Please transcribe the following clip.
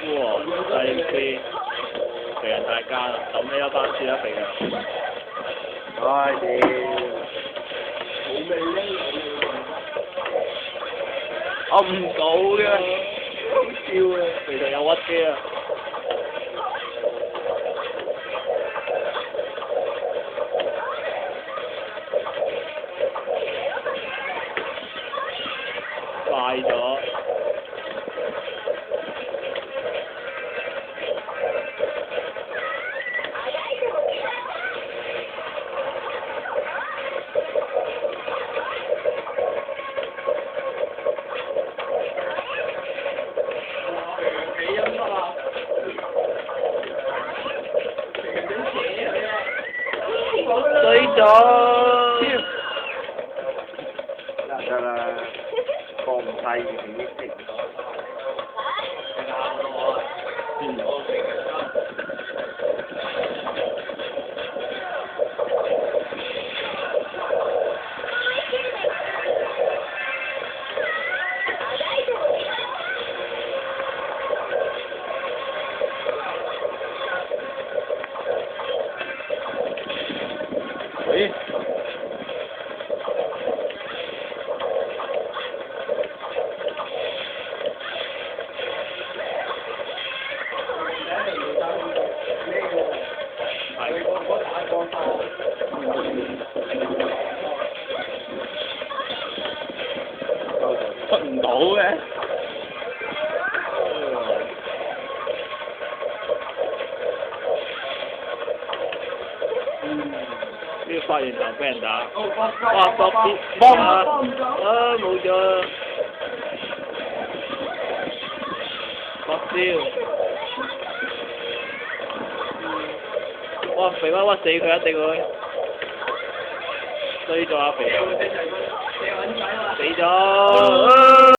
哇！細 K 肥人大家啦，抌你一班輸啦肥人。唉屌！噏唔到嘅，好笑啊！肥人有屈機啊！快咗。衰咗。得啦，放唔晒2億億。喂？出唔到嘅。呢個發現場俾人打，哇！博啲幫啊！冇咗，博燒，哇！肥媽屈死佢一定會，衰咗啊肥，死咗。